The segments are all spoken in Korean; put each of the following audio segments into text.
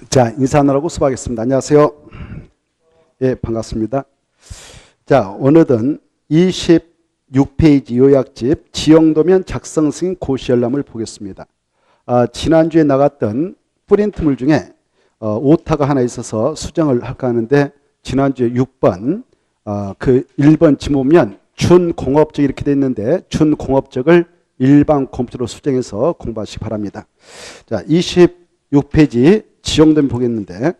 자, 인사하느라고 수고하겠습니다. 안녕하세요. 예, 반갑습니다. 자, 오늘은 26페이지 요약집 지형도면 작성 승인 고시 열람을 보겠습니다. 지난주에 나갔던 프린트물 중에 오타가 하나 있어서 수정을 할까 하는데, 지난주에 6번 그 1번 지모면 준공업적 이렇게 돼 있는데, 준공업적을 일반 공업적으로 수정해서 공부하시기 바랍니다. 자, 26페이지 지형도면 보겠는데,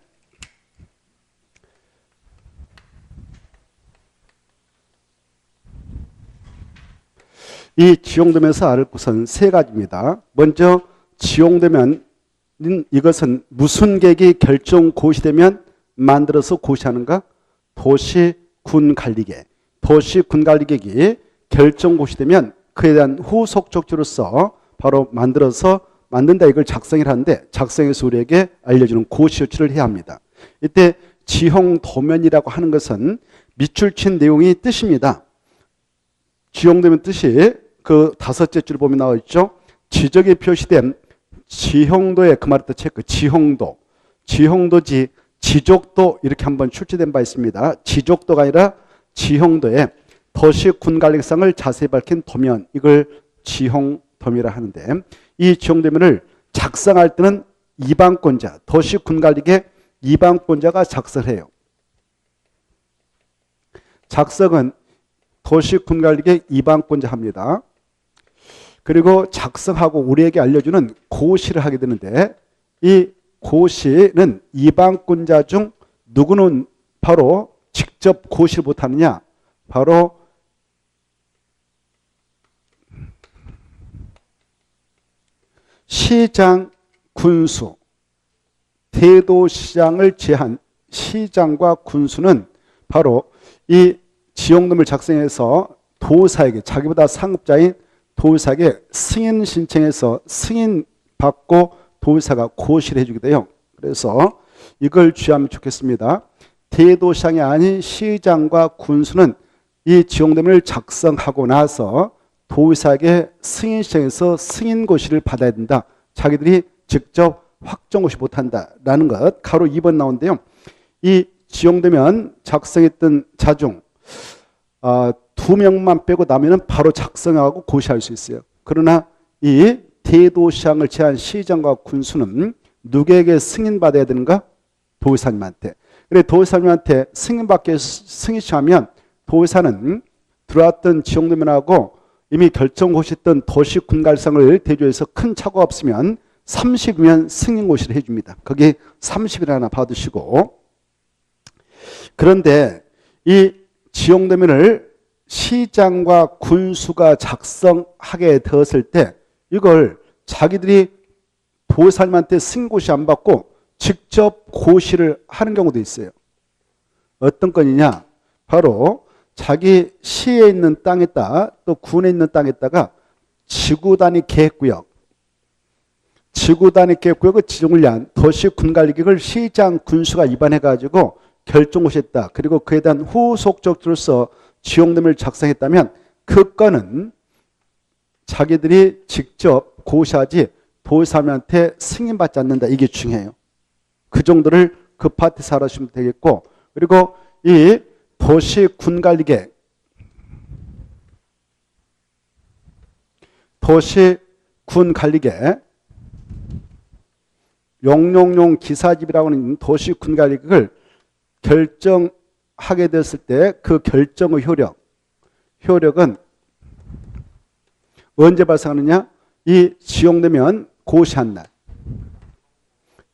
이 지형도면에서 알을 것은 세 가지입니다. 먼저 지형도면은 이것은 무슨 계획이 결정 고시되면 만들어서 고시하는가? 도시 군 관리계획. 도시 군 관리계획이 결정 고시되면 그에 대한 후속 조치로서 바로 만든다, 이걸 작성을 하는데, 작성해서 우리에게 알려주는 고시 조치를 해야 합니다. 이때 지형도면이라고 하는 것은 밑줄 친 내용이 뜻입니다. 지형도면 뜻이 그 다섯째 줄 보면 나와 있죠. 지적에 표시된 지형도의 그 말의 체크, 지형도지 지족도 이렇게 한번 출제된 바 있습니다. 지족도가 아니라 지형도에 도시 군관리상을 자세히 밝힌 도면, 이걸 지형도면이라 하는데, 이 지형도면을 작성할 때는 이방권자, 도시 군관리계 이방권자가 작성해요. 작성은 도시 군관리계 이방권자 합니다. 그리고 작성하고 우리에게 알려주는 고시를 하게 되는데, 이 고시는 이방권자 중 누구는 바로 직접 고시를 못하느냐? 바로 시장, 군수, 대도시장을 제한 시장과 군수는 바로 이 지형도면을 작성해서 도사에게, 자기보다 상급자인 도사에게 승인 신청해서 승인 받고 도사가 고시를 해주게 돼요. 그래서 이걸 주의하면 좋겠습니다. 대도시장이 아닌 시장과 군수는 이 지형도면을 작성하고 나서 도사에게 승인 신청해서 승인 고시를 받아야 된다. 자기들이 직접 확정 고시 못한다라는 것, 가로 2번 나오는데요. 이 지형도면 작성했던 자 중 2명만 빼고 나면은 바로 작성하고 고시할 수 있어요. 그러나 이 대도시장을 제한 시장과 군수는 누구에게 승인받아야 되는가? 도사님한테. 그래, 도사님한테 승인받게 승인 신청하면 도사는 들어왔던 지형도면하고 이미 결정 고시했던 도시 군관리상을 대조해서 큰 착오가 없으면 30이면 승인 고시를 해줍니다. 거기 30일 하나 받으시고, 그런데 이 지형도면을 시장과 군수가 작성하게 되었을 때 이걸 자기들이 도사님한테 승인 고시 안 받고 직접 고시를 하는 경우도 있어요. 어떤 건이냐? 바로 자기 시에 있는 땅에다, 또 군에 있는 땅에다가 지구 단위 계획구역을 지정을 위한 도시 군관리계획을 시장, 군수가 위반해가지고 결정고시했다. 그리고 그에 대한 후속적으로서 지형도면을 작성했다면 그 건은 자기들이 직접 고시하지 도사님한테 승인받지 않는다. 이게 중요해요. 그 정도를 급하게 알아주시면 되겠고, 그리고 이 도시 군관리계획, 도시 군관리계획, 용용용 기사집이라고 하는 도시 군관리계획을 결정하게 됐을 때 그 결정의 효력은 언제 발생하느냐? 이 지형도면 고시한 날.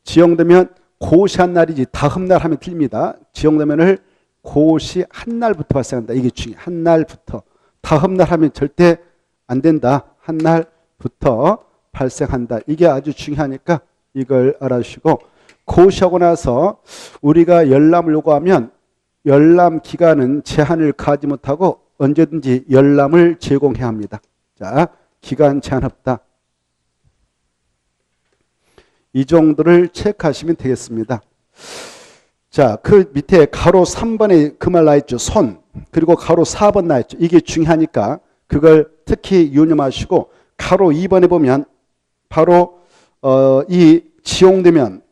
지형도면 고시한 날이지 다음 날 하면 틀립니다. 지형도면을 고시한 날부터 발생한다. 이게 중요해. 한 날부터. 다음 날 하면 절대 안 된다. 한 날부터 발생한다. 이게 아주 중요하니까 이걸 알아주시고, 고시하고 나서 우리가 열람을 요구하면 열람 기간은 제한을 가지 못하고 언제든지 열람을 제공해야 합니다. 자, 기간 제한 없다. 이 정도를 체크하시면 되겠습니다. 자, 그 밑에 가로 3번에 그 말 나있죠. 손. 그리고 가로 4번 나있죠. 이게 중요하니까 그걸 특히 유념하시고, 가로 2번에 보면 바로 이 지용되면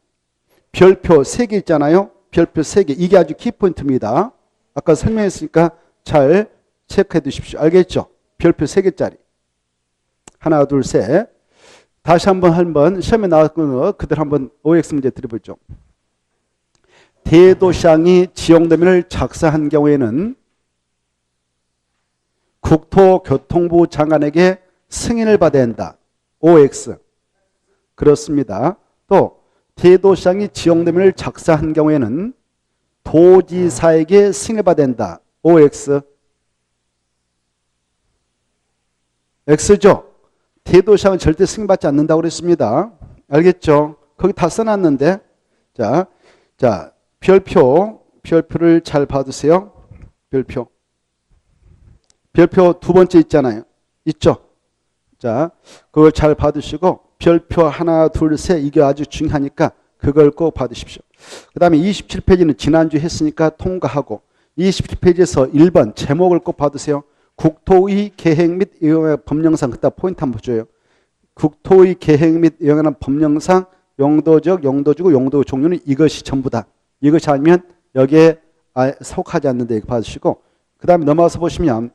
별표 3개 있잖아요. 별표 3개. 이게 아주 키포인트입니다. 아까 설명했으니까 잘 체크해 두십시오. 알겠죠? 별표 3개짜리. 하나, 둘, 셋. 다시 한번 시험에 나왔던 거 그대로 한번 OX 문제 드려보죠. 대도시장이 지역도면을 작성한 경우에는 국토교통부 장관에게 승인을 받아야 한다. OX. 그렇습니다. 또 대도시장이 지역도면을 작성한 경우에는 도지사에게 승인을 받아야 한다. OX. X죠. 대도시장은 절대 승인받지 않는다고 그랬습니다. 알겠죠? 거기 다 써놨는데. 자, 별표를 잘 봐두세요. 별표 두 번째 있잖아요. 있죠? 자, 그걸 잘 봐두시고, 별표 하나, 둘, 셋, 이게 아주 중요하니까 그걸 꼭 봐두십시오. 그 다음에 27페이지는 지난주 했으니까 통과하고, 27페이지에서 1번 제목을 꼭 봐두세요. 국토의 계획 및 이용의 법령상, 그따 포인트 한번 보줘요. 국토의 계획 및 이용하는 법령상 용도적, 용도주고 용도 종류는 이것이 전부다. 이것이 아니면 여기에 속하지 않는데 이거 봐주시고, 그 다음에 넘어가서 보시면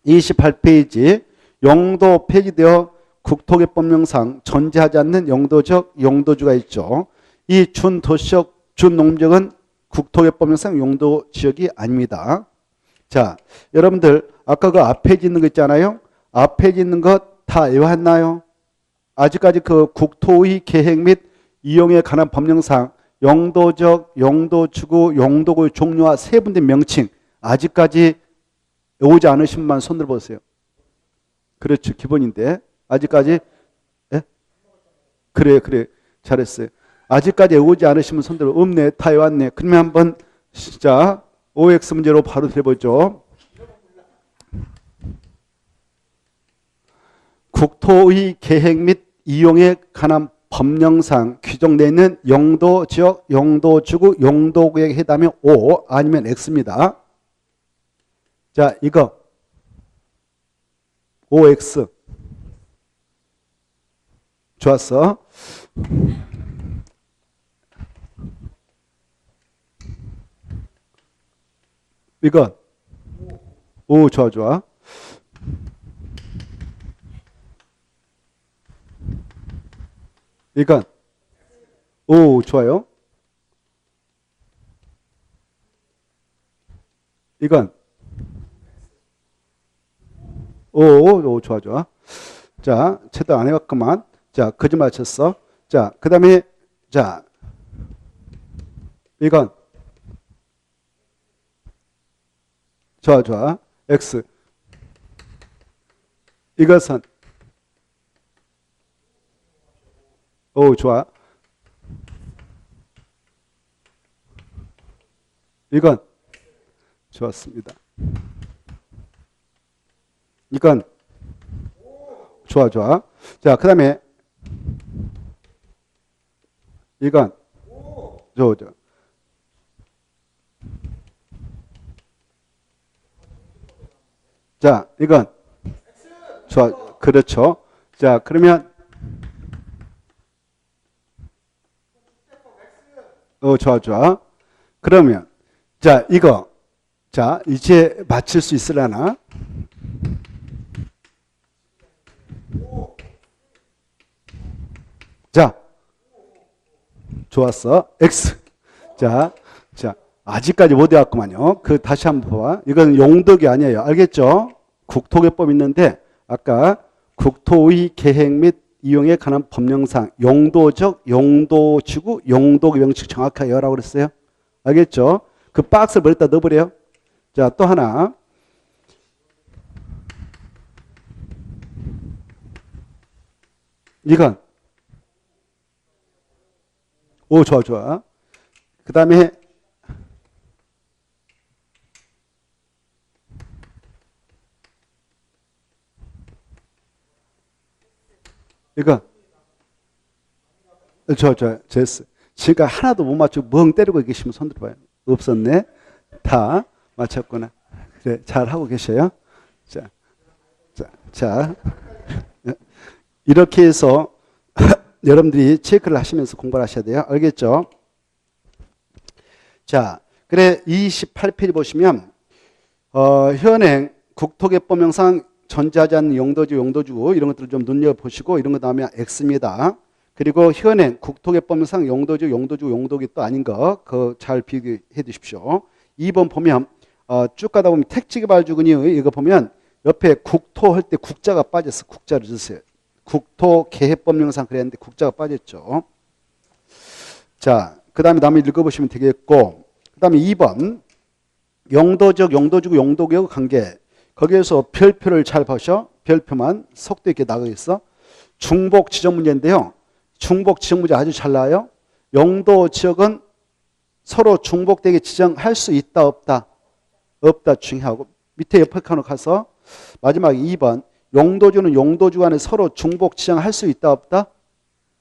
28페이지 용도 폐기되어 국토개법령상 존재하지 않는 용도적, 용도주가 있죠. 이 준도시적, 준농지역은 국토개법령상 용도지역이 아닙니다. 자, 여러분들 아까 그 앞에 있는 거 있잖아요. 앞에 있는 것 다 외웠나요? 아직까지 그 국토의 계획 및 이용에 관한 법령상 용도적, 용도주구, 용도구의 종류와 세분된 명칭 아직까지 외우지 않으신 분만 손 들어보세요. 그렇죠. 기본인데 아직까지 그래 잘했어요. 아직까지 외우지 않으신 분 손 들어. 없네. 다 외웠네. 그러면 한번 진짜 OX 문제로 바로 해보죠. 국토의 계획 및 이용에 관한 법령상 규정되어 있는 용도 지역, 용도 주구, 용도구역에 해당하면 O 아니면 X입니다. 자, 이거 OX. 좋았어. 이건 오, 좋아. 이건 오, 좋아요. 이건 오, 좋아. 자, 제대로 안 해봤구만. 자, 거짓말 쳤어. 자, 그 다음에 자, 이건 좋아. X. 이것은 오, 좋아. 이건 좋았습니다. 이건 좋아. 자, 그 다음에 이건 좋아. 자, 이건 좋아. 그렇죠. 자, 그러면 좋아. 그러면 자, 이거 자, 이제 맞출 수 있으려나? 자, 좋았어. X. 자, 아직까지 못 외웠구만요. 그 다시 한번 봐봐. 이건 용도기 아니에요. 알겠죠? 국토개법 있는데 아까 국토의 계획 및 이용에 관한 법령상 용도적, 용도지구, 용도구 명칭 정확하게 외우라고 그랬어요. 알겠죠? 그 박스를 머리에다 넣어버려요. 자, 또 하나. 이건 오, 좋아. 그 다음에 이거 좋아. 제스. 지금까지 하나도 못 맞추고 멍 때리고 계시면 손 들어봐요. 없었네. 다 맞췄구나. 그래, 잘하고 계셔요. 자. 이렇게 해서 여러분들이 체크를 하시면서 공부를 하셔야 돼요. 알겠죠? 자, 그래 28페이지 보시면 현행 국토개법령상 존재하지 않는 용도지, 용도주 이런 것들을 좀 눈여보시고 이런 거 다음에 X입니다. 그리고 현행 국토개법령상 용도지, 용도주, 용도기 또 아닌 거 그거 잘 비교해 두십시오. 2번 보면 쭉 가다 보면 택지개발주군이 이거 보면 옆에 국토 할 때 국자가 빠졌어. 국자를 주세요. 국토개법령상 그랬는데 국자가 빠졌죠. 자, 그 다음에 읽어보시면 되겠고, 그 다음에 2번 용도적, 용도주고 용도구의 관계. 거기에서 별표를 잘 보셔. 별표만 속도 있게 나가 있어. 중복 지정 문제인데요. 중복 지정 문제 아주 잘 나와요. 용도 지역은 서로 중복되게 지정할 수 있다 없다? 없다 중요하고 밑에 옆에 칸으로 가서 마지막 2번 용도주는 용도주 간에 서로 중복 지정할 수 있다 없다?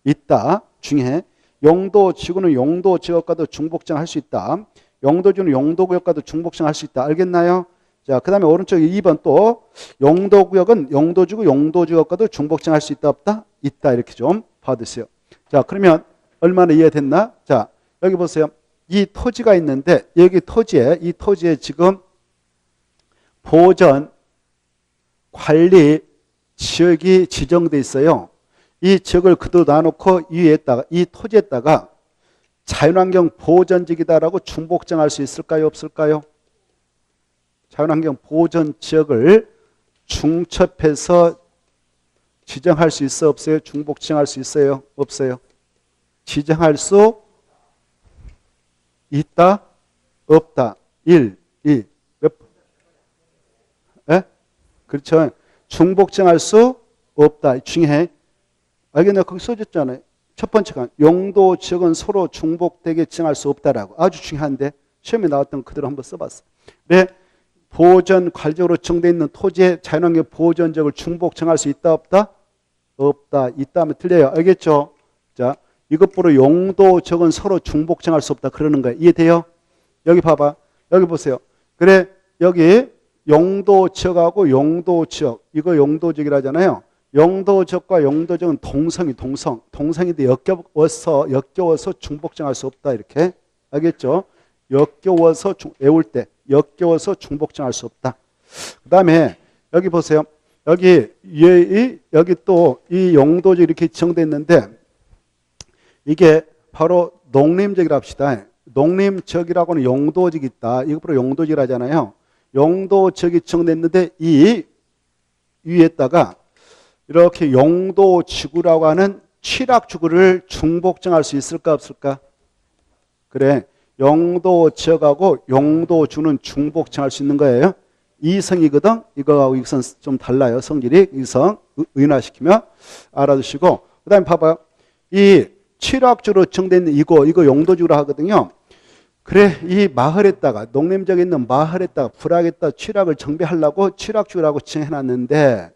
있다 중요해. 용도지구는 용도지역과도 중복 지정할 수 있다. 용도주는 용도구역과도 중복 지정할 수 있다. 알겠나요? 자, 그 다음에 오른쪽 2번 또 용도구역은 용도지구 용도지역과도 중복 지정할 수 있다 없다? 있다. 이렇게 좀 봐두세요. 자, 그러면 얼마나 이해됐나? 자, 여기 보세요. 이 토지가 있는데 여기 이 토지에 지금 보전 관리 지역이 지정돼 있어요. 이 지역을 그대로 놔놓고 이 토지에다가 자연환경 보전지역이다라고 중복정할 수 있을까요? 없을까요? 자연환경 보전 지역을 중첩해서 지정할 수 있어? 없어요? 중복 지정할 수 있어요? 없어요? 지정할 수 있다? 없다? 1, 2, 몇? 예? 그렇죠. 중복 지정할 수 없다. 중요해. 알겠나요? 거기 써졌잖아요. 첫 번째가 용도 지역은 서로 중복되게 지정할 수 없다라고. 아주 중요한데 시험에 나왔던 그대로 한번 써봤어. 네. 보전 관리적으로 정되어 있는 토지의 자연환경 보전 지역을 중복 정할 수 있다 없다? 없다. 있다 하면 틀려요. 알겠죠? 자, 이것보다 용도 지역은 서로 중복 정할 수 없다. 그러는 거예요. 이해돼요? 여기 봐봐. 여기 보세요. 그래 여기 용도 지역하고 용도 지역 이거 용도 지역이라 하잖아요. 용도 지역과 용도 지역은 동성인데 역겨워서 중복 정할 수 없다. 이렇게 알겠죠? 역겨워서 외울 때 역겨워서 중복 정할 수 없다. 그 다음에 여기 보세요. 여기 또 이 용도지 이렇게 지정되어 있는데 이게 바로 농림지역이라 합시다. 농림지역이라고는 용도지역이 있다. 이거 용도지역이라 하잖아요. 용도지역이 지정됐는데 이 위에다가 이렇게 용도지구라고 하는 취락지구를 중복정할 수 있을까 없을까? 그래. 용도지역하고 용도주는 중복정할 수 있는 거예요. 이성이거든. 이거하고 이것은 좀 달라요. 성질이. 이성 의인화시키면 알아두시고 그 다음에 봐봐요. 이 취락주로 정된 이거 용도주로 하거든요. 그래 이 마을에다가 농림지역에 있는 마을에다가 불악에다가 취락을 정비하려고 취락주라고 지정해놨는데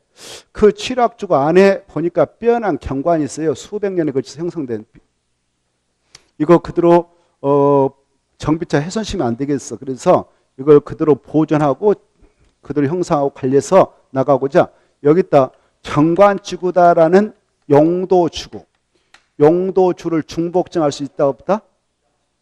그 취락주가 안에 보니까 뼈난 경관이 있어요. 수백 년에 걸쳐서 형성된. 이거 그대로 정비차 훼손시키면 안 되겠어. 그래서 이걸 그대로 보존하고 그대로 형성하고 관리해서 나가고자 여기다 경관지구다라는 용도주구. 용도주를 중복정할 수 있다 없다?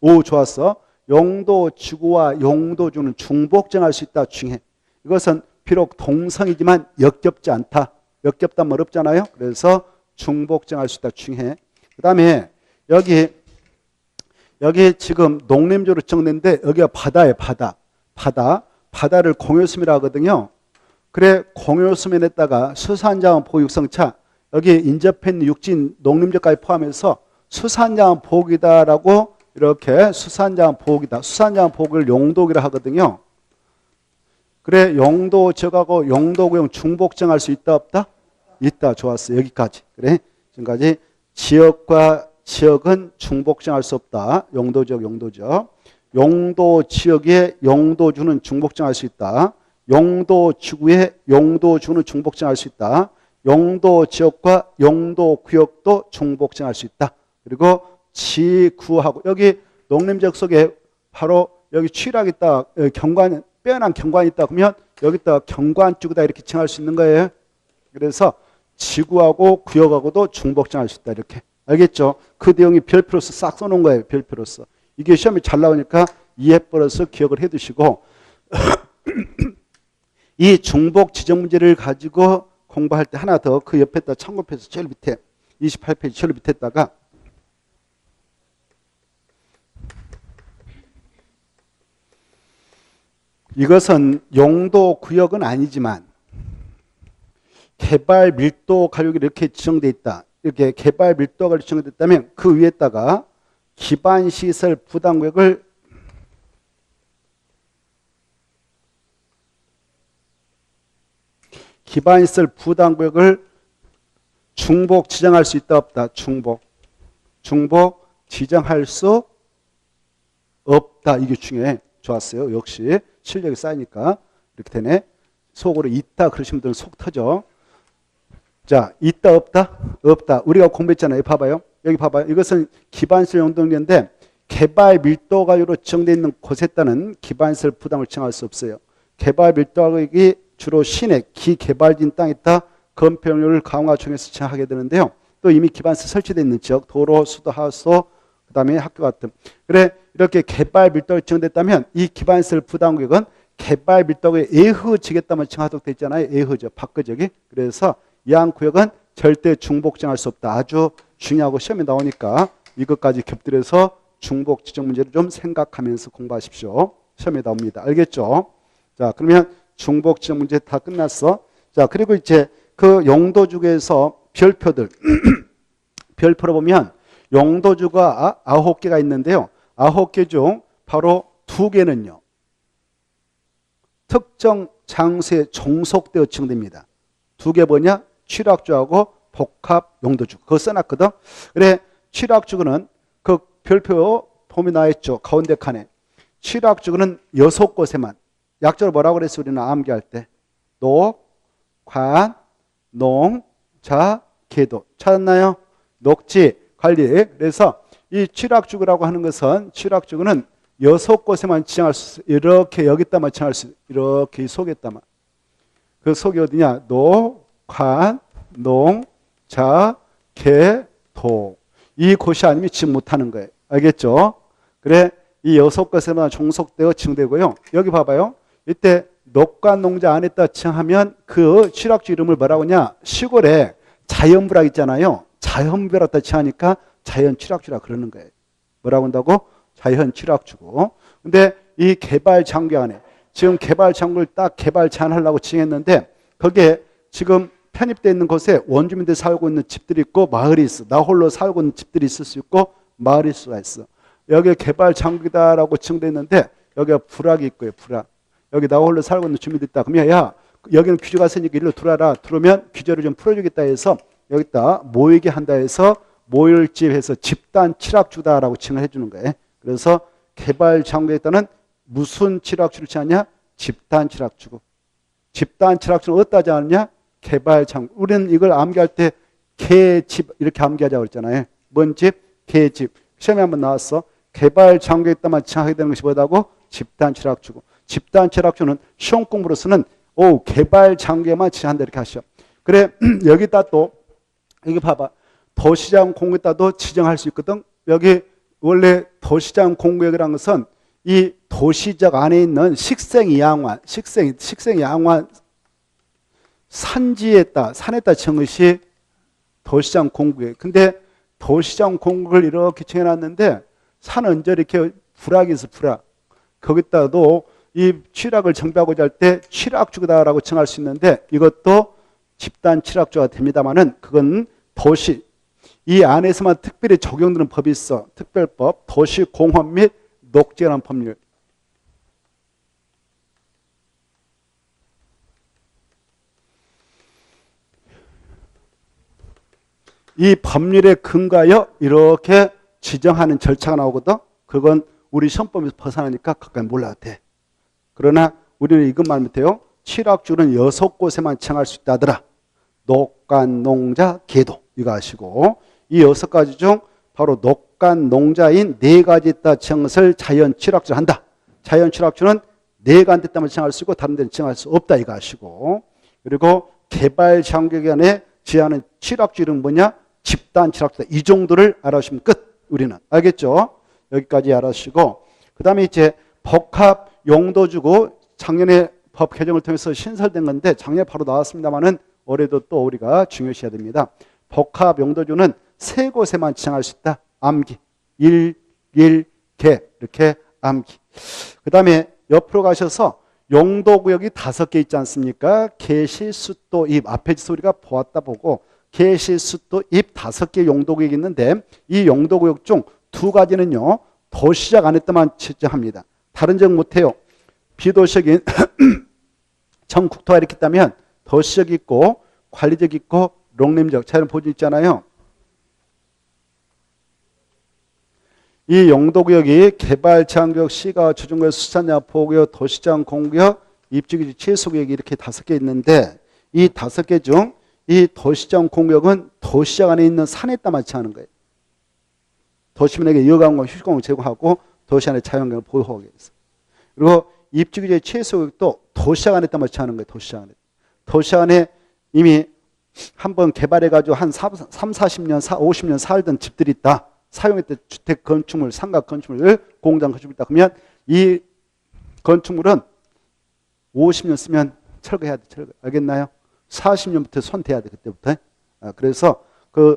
오 좋았어. 용도지구와 용도주는 중복정할 수 있다. 중요해. 이것은 비록 동성이지만 역겹지 않다. 역겹다면 어렵잖아요. 그래서 중복정할 수 있다. 중요해. 그 다음에 여기 지금 농림지로 정했는데 여기가 바다예요. 바다를 공유수미라 하거든요. 그래 공유수면에다가 수산자원 보육성차 여기 인접해 있는 육진 농림지까지 포함해서 수산자원 보호이다라고 이렇게 수산자원 보호이다. 수산자원 보호를 용도기라 하거든요. 그래 용도 지역하고 용도구역 중복정할 수 있다 없다? 있다. 좋았어. 여기까지. 그래 지금까지 지역과 지역은 중복정할 수 없다. 용도지역 용도지역의 용도주는 중복정할 수 있다. 용도지구의 용도주는 중복정할 수 있다. 용도지역과 용도구역도 중복정할 수 있다. 그리고 지구하고 여기 농림지역 속에 바로 여기 취락이 있다. 경관 빼어난 경관이 있다. 그러면 여기다가 경관지구다 이렇게 칭할 수 있는 거예요. 그래서 지구하고 구역하고도 중복정할 수 있다. 이렇게. 알겠죠? 그 내용이 별표로서 싹 써놓은 거예요. 별표로서. 이게 시험에 잘 나오니까 이해버려서 기억을 해두시고 이 중복 지정 문제를 가지고 공부할 때 하나 더 그 옆에다 참고표에서 제일 밑에 28페이지 제일 밑에다가 이것은 용도 구역은 아니지만 개발 밀도 가격이 이렇게 지정되어 있다. 이렇게 개발 밀도가 지정되었다면 그 위에다가 기반시설 부담구역을 기반시설 부담구역을 중복 지정할 수 있다 없다. 중복 지정할 수 없다. 이게 중요해. 좋았어요. 역시 실력이 쌓이니까 이렇게 되네. 속으로 있다 그러시는 분들은 속 터져. 자, 있다 없다? 없다. 우리가 공부했잖아요. 봐봐요. 여기 봐봐요. 이것은 기반시설 용도인데 개발 밀도가로 지정되어 있는 곳에 따른 기반시설 부담을 지정할 수 없어요. 개발 밀도가격이 주로 시내 기개발진 땅에 있다 건폐용률을 강화 중에서 지정하게 되는데요. 또 이미 기반시설 설치되어 있는 지역, 도로, 수도, 하우스, 그 다음에 학교 같은. 그래 이렇게 개발 밀도가 지정됐다면 이 기반시설 부담구역은 개발 밀도가 예흐지겠다면 지정하도록 되어 있잖아요. 예흐죠. 바꿔적이. 그래서 이 한 구역은 절대 중복 지정할 수 없다. 아주 중요하고 시험에 나오니까 이것까지 곁들여서 중복 지정 문제를 좀 생각하면서 공부하십시오. 시험에 나옵니다. 알겠죠? 자, 그러면 중복 지정 문제 다 끝났어. 자, 그리고 이제 그 용도주에서 별표들 별표로 보면 용도주가 9개가 있는데요. 9개 중 바로 2개는요. 특정 장소에 종속되어 지정됩니다. 2개 뭐냐? 취락주하고 복합 용도주. 그거 써놨거든. 그래 취락주는 그 별표 폼이 나와있죠. 가운데 칸에. 취락주는 6곳에만. 약적으로 뭐라고 그랬어? 우리는 암기할 때. 녹, 관, 농, 자, 계도. 찾았나요? 녹지, 관리. 그래서 이 취락주구라고 하는 것은 취락주구는 6곳에만 지정할 수 있어. 이렇게 여기다만 지정할 수 있어. 이렇게 속에다만. 그 속이 어디냐? 녹, 관, 농, 자, 개, 도. 이 곳이 아니면 지정 못하는 거예요. 알겠죠? 그래 이 6곳에만 종속되어 지정되고요. 여기 봐봐요. 이때 녹관 농자 안에다 지정하면 그 취락주 이름을 뭐라고 하냐? 시골에 자연부락 있잖아요. 자연부락 다 지정하니까 자연취락주라 그러는 거예요. 뭐라고 한다고? 자연취락주고. 근데 이 개발 장기 안에 지금 개발 장구를 딱 개발 제한하려고 지정했는데 거기에 지금 편입되어 있는 곳에 원주민들이 살고 있는 집들이 있고 마을이 있어. 나 홀로 살고 있는 집들이 있을 수 있고 마을일 수가 있어. 여기 개발 장기다라고 지정되어 있는데 여기가 불악이 있고요. 불악. 여기 나 홀로 살고 있는 주민들이 있다. 그러면 야 여기는 규제가 있으니까 일로 들어와라. 들어오면 규제를 좀 풀어주겠다 해서 여기다 모이게 한다 해서 모일집에서 집단 칠학주다라고 칭을 해주는 거예요. 그래서 개발 장기에 따른 무슨 칠학주를 취하냐? 집단 칠학주고. 집단 칠학주는 어디다 정하느냐? 개발 장. 우리는 이걸 암기할 때 개집 이렇게 암기하자고 그랬잖아요. 뭔 집? 개집. 시험에 한번 나왔어. 개발 장기에 따만 칭하게 되는 것이 뭐다고? 집단 칠학주고. 집단 칠학주는 시험 공부로서는 개발 장기에만 칭한다 이렇게 하시오. 그래 여기다 또 여기 봐봐. 도시장 공구에다도 지정할 수 있거든. 여기 원래 도시장 공구역이라는 것은 이 도시적 안에 있는 식생양환, 식생양환 산지에다 산에다 지은 것이 도시장 공구역. 근데 도시장 공구를 이렇게 정해놨는데 산 언제 이렇게 불악이 있어 불악. 거기다도 이 취락을 정비하고자 할 때 취락주다라고 정할 수 있는데 이것도 집단 취락주가 됩니다만은 그건 도시 이 안에서만 특별히 적용되는 법이 있어. 특별법, 도시공헌 및 녹지라는 법률. 이 법률에 근거하여 이렇게 지정하는 절차가 나오거든. 그건 우리 시험법에서 벗어나니까 가까이 몰라도 돼. 그러나 우리는 이것만 하면 돼요. 칠학주는 6곳에만 정할 수 있다더라. 녹간, 농자, 계도. 이거 아시고 이 6가지 중 바로 녹간, 농자인 4가지 있다 정을 자연 칠학주를 한다. 자연 칠학주는 4가지 있다만 정할 수 있고 다른 데는 정할 수 없다. 이거 아시고 그리고 개발 장기간에 지하는 칠학주 이름 뭐냐? 집단, 지락수단 이 정도를 알아주시면 끝. 우리는 알겠죠? 여기까지 알아주시고 그 다음에 이제 복합 용도주고 작년에 법 개정을 통해서 신설된 건데 작년에 바로 나왔습니다만은 올해도 또 우리가 중요시해야 됩니다. 복합 용도주는 세 곳에만 지정할 수 있다. 암기, 일, 개 이렇게 암기. 그 다음에 옆으로 가셔서 용도구역이 5개 있지 않습니까? 개시, 숫도, 입. 앞에 소리가 보았다 보고 개시, 숫도, 입 5개 용도구역이 있는데 이 용도구역 중 2가지는요. 도시적 안에 때만 지정합니다. 다른 지역 못해요. 비도시적인 전국토가 이렇게 있다면 도시적 있고 관리적 있고 농림적 자연 보존 있잖아요. 이 용도구역이 개발 제한구역, 시가 주중구역, 수산자 보호구역, 도시장 공구역, 입지구역, 최소구역이 이렇게 5개 있는데 이 5개 중 이 도시장 공구역은 도시장 안에 있는 산에 따라 지정하는 거예요. 도시민에게 여가공간, 휴식공간 제공하고 도시 안에 자연경을 보호하기 위해서. 그리고 입지구역, 최소구역도 도시장 안에 따라 지정하는 거예요. 도시장 안에. 도시장 안에 이미 한번 개발해가지고 한 40년, 50년 살던 집들이 있다. 사용했던 주택 건축물, 상가 건축물, 공장 건축물 있다. 그러면 이 건축물은 50년 쓰면 철거해야 돼. 철거. 알겠나요? 40년부터 손 대야 돼. 그때부터. 그래서 그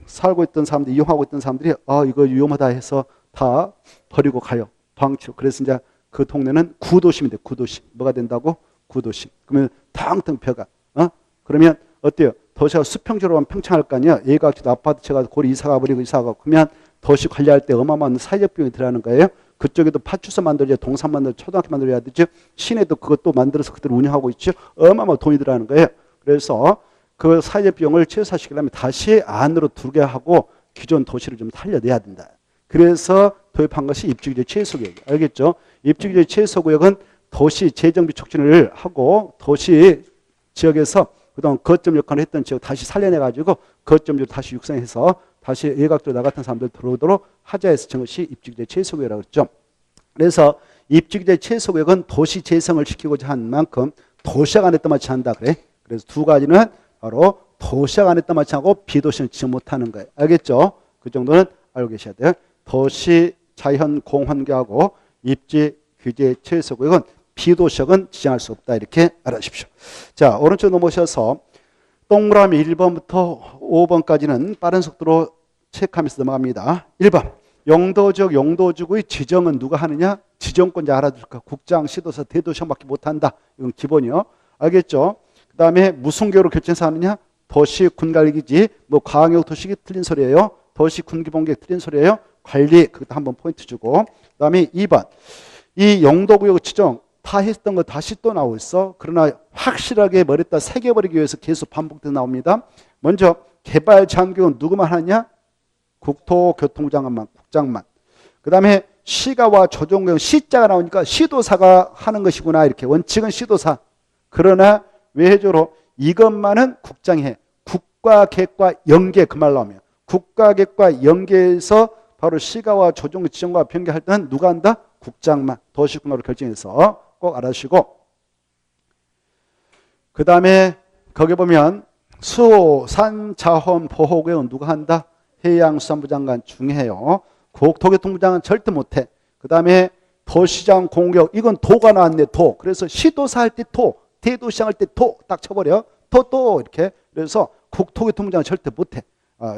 살고 있던 사람들, 이용하고 있던 사람들이 이거 위험하다 해서 다 버리고 가요. 방치로. 그래서 이제 그 동네는 구도심이 돼. 구도심. 뭐가 된다고? 구도심. 그러면 텅텅 펴가. 그러면 어때요? 도시가 수평적으로 하면 평창할 거 아니야. 예각지도 아파트 쳐가지고 고리 이사가 버리고 이사가고 그러면 도시 관리할 때 어마어마한 사회적 비용이 들어가는 거예요. 그쪽에도 파출소 만들어야 동산 만들어 초등학교 만들어야 되죠. 시내도 그것도 만들어서 그대로 운영하고 있죠. 어마어마한 돈이 들어가는 거예요. 그래서 그 사회적 비용을 최소화시키려면 다시 안으로 두게 하고 기존 도시를 좀 살려내야 된다. 그래서 도입한 것이 입지규제 최소구역. 알겠죠? 입지규제 최소구역은 도시 재정비 촉진을 하고 도시 지역에서 그동안 거점 역할을 했던 지역 다시 살려내가지고 거점으로 다시 육성해서 다시 예각도로 나 같은 사람들 들어오도록 하자 해서 정한 것이 입지규제 최소구역이라고 했죠. 그래서 입지규제 최소구역은 도시 재생을 시키고자 한 만큼 도시학 안에 떠마치 한다 그래. 그래서 2가지는 바로 도시학 안에 떠마치 하고 비도시는 지정 못하는 거예요. 알겠죠? 그 정도는 알고 계셔야 돼요. 도시 자연 공환경하고 입지규제 최소구역은 비도시역은 지정할 수 없다. 이렇게 알아주십시오. 자, 오른쪽 넘어오셔서 동그라미 1번부터 5번까지는 빠른 속도로 체크하면서 넘어갑니다. 1번. 용도적 용도주구의 지정은 누가 하느냐? 지정권자 알아둘까? 국장, 시도사, 대도시장밖에 못한다. 이건 기본이요. 알겠죠? 그 다음에 무슨 교로 결정해서 하느냐? 도시, 군관리기지, 뭐 광역 도시기 틀린 소리예요. 도시, 군기본계획 틀린 소리예요. 관리, 그것도 한번 포인트 주고. 그 다음에 2번. 이 용도구역 지정 다 했던 거 다시 또 나오고 있어. 그러나 확실하게 머리에다 새겨버리기 위해서 계속 반복돼서 나옵니다. 먼저 개발 제한구역은 누구만 하느냐? 국토교통장관만, 국장만. 그 다음에 시가와 조정구역 시자가 나오니까 시도사가 하는 것이구나. 이렇게 원칙은 시도사. 그러나 외회적으로 이것만은 국장이 해. 국가계획과 연계 그 말 나오면 국가계획과 연계해서 바로 시가와 조정구 지정과 변경할 때는 누가 한다? 국장만 도시군으로 결정해서 꼭 알아주시고 그 다음에 거기 보면 수산자원보호구역은 누가 한다? 해양수산부 장관 중요해요. 국토교통부 장관 절대 못해. 그 다음에 도시장 공격 이건 도가 나왔네. 도. 그래서 시도사 할 때 도, 대도시장 할 때 도 딱 쳐버려. 도 이렇게. 그래서 국토교통부 장관 절대 못해.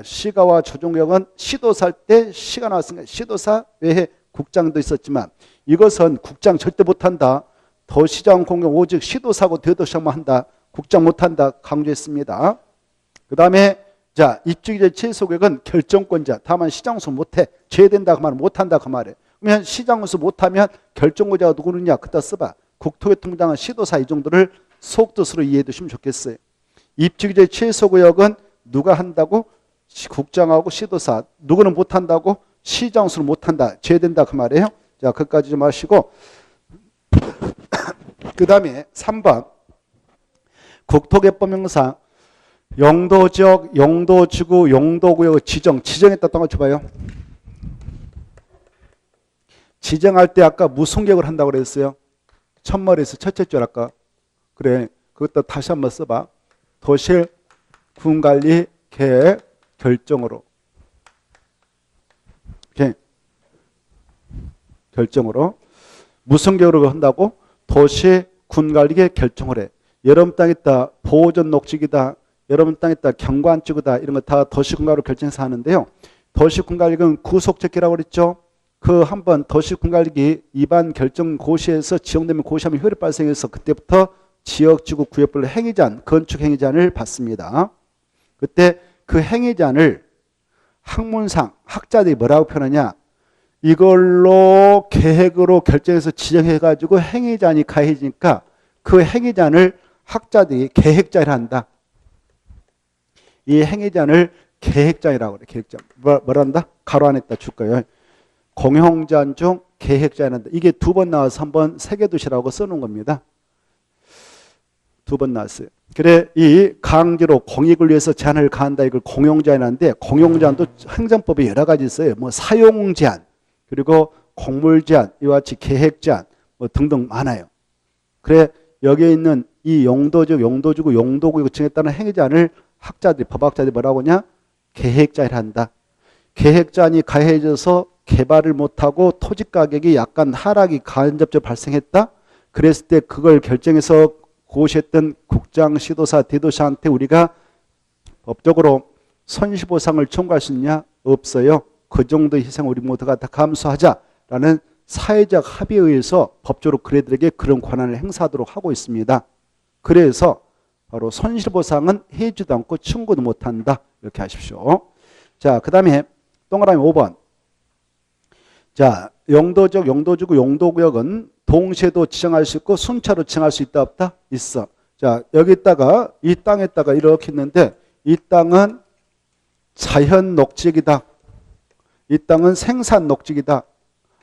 시가와 조정구역은 시도사 할 때 시가 나왔으니까 시도사 외에 국장도 있었지만 이것은 국장 절대 못한다. 도시장 공격 오직 시도사고 대도시장만 한다. 국장 못한다. 강조했습니다. 그 다음에 자 입지규제 최소구역은 결정권자. 다만 시장수 못해. 제외된다 그 말은 못한다 그 말이에요. 그러면 시장수 못하면 결정권자가 누구느냐 그따 써봐. 국토교통부장은 시도사 이 정도를 속뜻으로 이해해 두시면 좋겠어요. 입지규제 최소구역은 누가 한다고? 국장하고 시도사. 누구는 못한다고? 시장수를 못한다. 제외된다 그 말이에요. 자, 그까지 좀 하시고 그 다음에 3번 국토개법명상 용도지역, 용도지구, 용도구역 지정했다 또 맞춰봐요. 지정할 때 아까 무슨 계획을 한다고 그랬어요? 첫머리에서 첫째 줄 아까. 그래, 그것도 다시 한번 써봐. 도시, 군관리, 계획, 결정으로. 이렇게 결정으로. 무슨 계획으로 한다고? 도시 군관리계 결정을 해. 여러분 땅에 있다 보호전 녹지기다. 여러분 땅에 있다 경관지구다. 이런 거 다 도시군관으로 결정해서 하는데요. 도시군관리계는 구속제기라고 그랬죠. 그 한번 도시군관리기 위반 결정 고시에서 지정되면 고시하면 효력 발생해서 그때부터 지역지구 구역별로 행위제한, 건축 행위제한을 받습니다. 그때 그 행위제한을 학문상 학자들이 뭐라고 표현하냐? 이걸로 계획으로 결정해서 지정해가지고 행위제한이 가해지니까 그 행위제한을 학자들이 계획제한을 한다. 이 행위제한을 계획제한이라고 그래. 계획제한. 뭐라 한다? 가로 안에다 줄 거예요. 공용제한 중 계획제한 한다. 이게 두 번 나와서 한번 새겨두시라고 써놓은 겁니다. 두 번 나왔어요. 그래 이 강제로 공익을 위해서 제한을 가한다. 이걸 공용제한인데 공용제한도 행정법에 여러 가지 있어요. 뭐 사용제한 그리고 공물제한 이와 같이 계획제한 뭐 등등 많아요. 그래 여기에 있는 이 용도지구 용도구역 층에 따른 행위제한을 학자들이 법학자들이 뭐라고 하냐? 계획제한을 한다. 계획제한이 가해져서 개발을 못하고 토지 가격이 약간 하락이 간접적으로 발생했다. 그랬을 때 그걸 결정해서 고시했던 국장, 시도사, 대도시한테 우리가 법적으로 손실보상을 청구할 수 있냐? 없어요. 그 정도 희생 우리 모두가 다 감수하자라는 사회적 합의에 의해서 법적으로 그들에게 그런 권한을 행사하도록 하고 있습니다. 그래서 바로 손실보상은 해주도 않고 청구도 못한다. 이렇게 하십시오. 자, 그 다음에 동그라미 5번. 자, 용도적, 용도지구, 용도구역은 동시에도 지정할 수 있고 순차로 지정할 수 있다 없다? 있어. 자, 여기다가 이 땅에다가 이렇게 있는데 이 땅은 자연 녹지이다. 이 땅은 생산 녹지이다.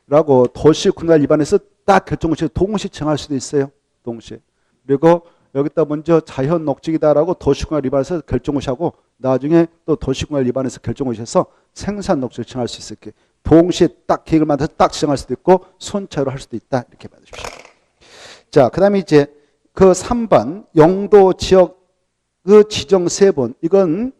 라고 도시군관 위반해서 딱 결정을 동시에 정할 수도 있어요. 동시에. 그리고 여기다 먼저 자연 녹지이다라고 도시군관 위반해서 결정을 하고 나중에 또 도시군관 위반해서 결정을 해서 생산 녹지를 정할 수 있을게. 동시에 딱 계획을 만들어서 딱 지정할 수도 있고 손차로 할 수도 있다. 이렇게 봐주십시오. 자, 그 다음에 이제 그 3번 용도 지역 그 지정 세분 이건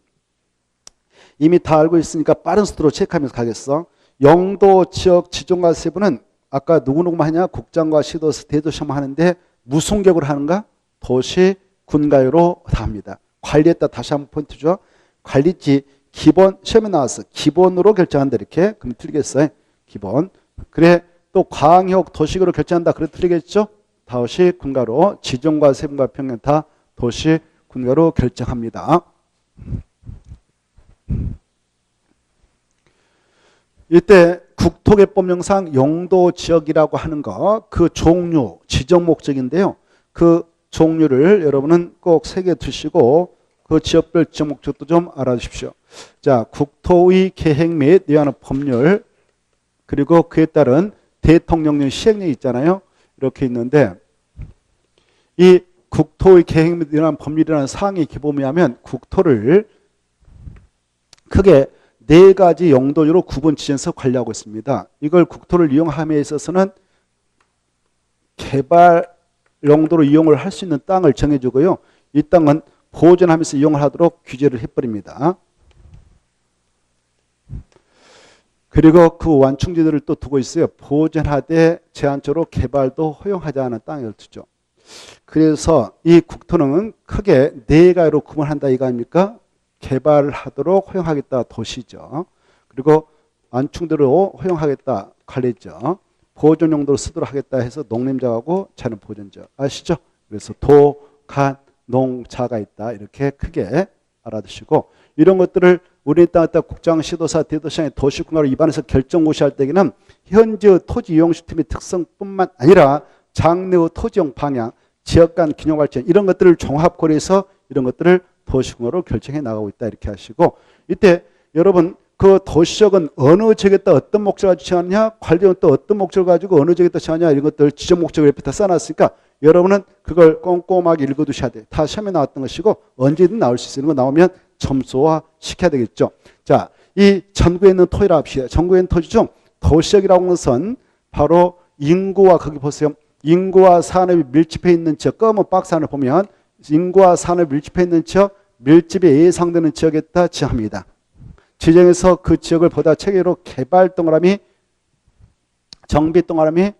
이미 다 알고 있으니까 빠른 속도로 체크하면서 가겠어. 용도 지역 지정과 세분은 아까 누구누구만 하냐? 국장과 시도서 대도시만 하는데 무슨 격으로 하는가? 도시 군가요로 다 합니다. 관리했다 다시 한번 포인트 줘. 관리지 기본 시험에 나왔어. 기본으로 결정한다 이렇게. 그럼 틀리겠어요. 기본. 그래 또 광역 도시구로 결정한다. 그래 틀리겠죠? 도시 군가로 지정과 세분과 평면 다 도시 군가로 결정합니다. 이때 국토개법령상 용도지역이라고 하는 거 그 종류 지정 목적인데요. 그 종류를 여러분은 꼭 새겨 두시고 그 지역별 지정 목적도 좀 알아주십시오. 자, 국토의 계획 및 위한 법률 그리고 그에 따른 대통령령 시행령이 있잖아요. 이렇게 있는데 이 국토의 계획 및 위한 법률이라는 사항이 기본에 하면 국토를 크게 네 가지 용도로 구분 지정해서 관리하고 있습니다. 이걸 국토를 이용함에 있어서는 개발 용도로 이용을 할 수 있는 땅을 정해주고요. 이 땅은 보존하면서 이용을 하도록 규제를 해버립니다. 그리고 그 완충지들을 또 두고 있어요. 보존하되 제한적으로 개발도 허용하지 않은 땅을 두죠. 그래서 이 국토는 크게 네 가지로 구분한다 이거 아닙니까? 개발하도록 허용하겠다 도시죠. 그리고 완충대로 허용하겠다 관리죠. 보존 용도로 쓰도록 하겠다 해서 농림자하고 자연 보존죠. 아시죠? 그래서 도, 간, 농, 자가 있다. 이렇게 크게 알아두시고 이런 것들을 우리 땅 국장, 시도사, 대도시장의 도시군가로 위반해서 결정고시할 때에는 현재 토지 이용 시스템의 특성뿐만 아니라 장래의 토지용 방향, 지역 간 균형 발전 이런 것들을 종합 고려해서 이런 것들을 도시군가로 결정해 나가고 있다 이렇게 하시고 이때 여러분 그 도시적은 어느 지역에다 어떤 목적을 가지고 지정하느냐 관리는 또 어떤 목적을 가지고 어느 지역에다 지정하느냐 이런 것들 지정 목적을 옆에 다 써놨으니까 여러분은 그걸 꼼꼼하게 읽어두셔야 돼요. 다 시험에 나왔던 것이고 언제든 나올 수 있는 거 나오면 점수화 시켜야 되겠죠. 자, 이 전국에 있는 토지라 합시다. 전국에 있는 토지 중 도시적이라고 하는 것은 바로 인구와 거기 보세요. 인구와 산업이 밀집해 있는 지역 검은 박스 안을 보면 인구와 산업이 밀집해 있는 지역 밀집이 예상되는 지역에다 지정합니다. 지정해서 그 지역을 보다 체계로 개발 동그라미, 정비 동그라미,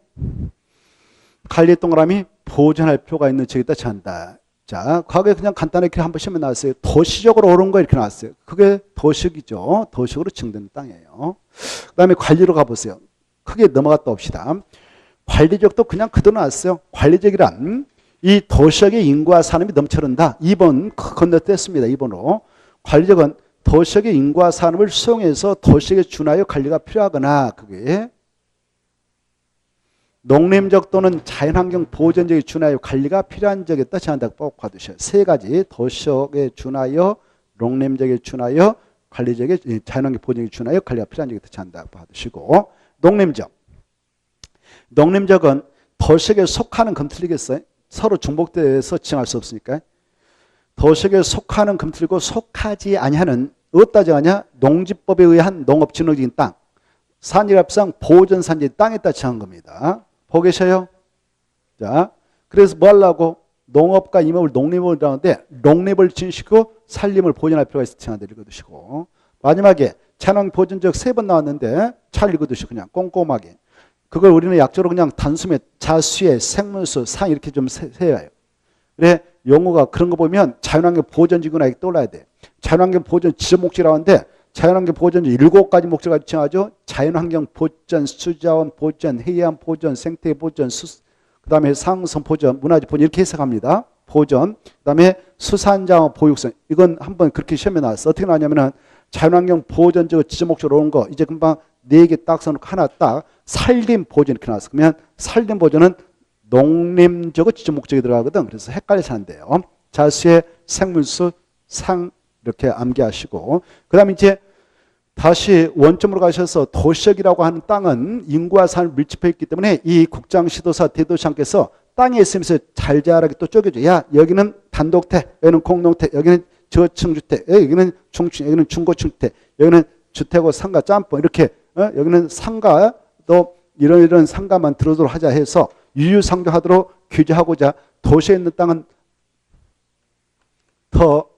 관리 동그라미, 보존할 필요가 있는 지역이다 제한다. 자, 과거에 그냥 간단하게 한번 시험에 나왔어요. 도시적으로 옳은 거 이렇게 나왔어요. 그게 도식이죠. 도식으로 지정된 땅이에요. 그 다음에 관리로 가보세요. 크게 넘어갔다 옵시다. 관리적도 그냥 그대로 나왔어요. 관리적이란 이 도시역의 인구와 산업이 넘쳐난다. 2번 건너뛰었습니다. 2번으로. 관리적은 도시역의 인구와 산업을 수용해서 도시역에 준하여 관리가 필요하거나 그게 농림적 또는 자연환경 보존적에 준하여 관리가 필요한 적에 따라 제한한다고 꼭 봐두셔요. 세 가지 도시역에 준하여 농림적에 준하여 관리적에 자연환경 보존적에 준하여 관리가 필요한 적에 따라 제한한다고 봐두시고 농림적. 농림적은 도시역에 속하는 금 틀리겠어요? 서로 중복돼서 지정할 수 없으니까. 도시역에 속하는 금 틀리고 속하지 아니하는 어디다 정하냐? 농지법에 의한 농업진흥적인 땅. 산지랍상 보존산지 땅에 따라 정한 겁니다. 보고 계셔요? 자, 그래서 뭐 하려고? 농업과 임업을 농림을 하는데 농림을 진시고 산림을 보존할 필요가 있어 정한다 읽어두시고 마지막에 자연 보존적 3번 나왔는데 잘 읽어두시고 그냥 꼼꼼하게 그걸 우리는 약적으로 그냥 단숨에 자수의 생문수 상 이렇게 좀 세워요. 그래 용어가 그런 거 보면 자연환경 보존지구나 이렇게 떠올라야 돼. 자연환경 보존 지적 목적이라고 하는데 자연환경 보존 7가지 목적을 지정하죠. 자연환경 보존, 수자원 보존, 해양 보존, 생태 보존, 그 다음에 상성 보존, 문화재 보존 이렇게 해석합니다. 보존, 그 다음에 수산자원 보육성. 이건 한번 그렇게 시험에 나왔어. 어떻게 나왔냐면은 자연환경 보존적 지적 목적으로 온 거 이제 금방 4개 딱 써놓고 하나 딱 산림 보존 이렇게 나왔어. 그러면 산림 보존은 농림적 지적 목적이 들어가거든. 그래서 헷갈려서 안 돼요. 자수의 생물수 상 이렇게 암기하시고 그 다음에 이제 다시 원점으로 가셔서 도시역이라고 하는 땅은 인구와 산을 밀집해 있기 때문에 이 국장시도사 대도시장께서 땅에 있으면서 잘잘하게 또 쪼개줘. 야 여기는 단독태, 여기는 공동태, 여기는 저층주택, 여기는 중층, 여기는 중고층주택, 여기는 주택하고 상가 짬뽕 이렇게 여기는 상가 또 이런 상가만 들어도록 하자 해서 유유상종하도록 규제하고자 도시에 있는 땅은 더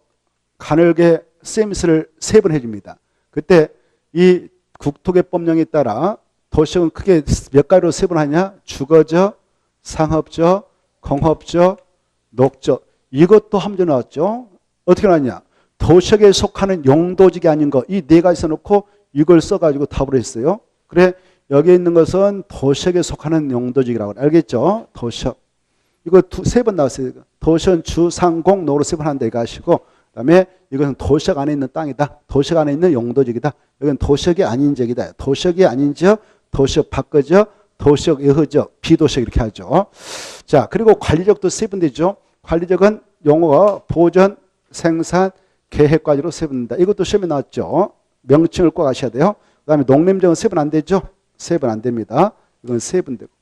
가늘게 세미스를 3번 해줍니다. 그때 이 국토개법령에 따라 도시역은 크게 몇 가지로 세분하냐? 주거적, 상업적, 공업적, 녹적. 이것도 함정 나왔죠. 어떻게 나왔냐? 도시역에 속하는 용도직이 아닌 거 이 4가지 써놓고 이걸 써가지고 답을 했어요. 그래 여기 있는 것은 도시역에 속하는 용도직이라고 알겠죠? 도시역. 이거 3번 나왔어요. 도시역은 주, 상, 공, 노로 3번 한다 이거 하시고 그 다음에 이것은 도시역 안에 있는 땅이다. 도시역 안에 있는 용도지이다. 여기는 도시역이 아닌 지역이다. 도시역이 아닌 지역, 도시역 밖의 지역, 도시역 외의 지역, 비도시역 이렇게 하죠. 자, 그리고 관리적도 3번 되죠. 관리적은 용어가 보존, 생산, 계획까지로 3번입니다. 이것도 시험에 나왔죠. 명칭을 꼭 아셔야 돼요. 그 다음에 농림적은 3번 안 되죠. 3번 안 됩니다. 이건 3번 되고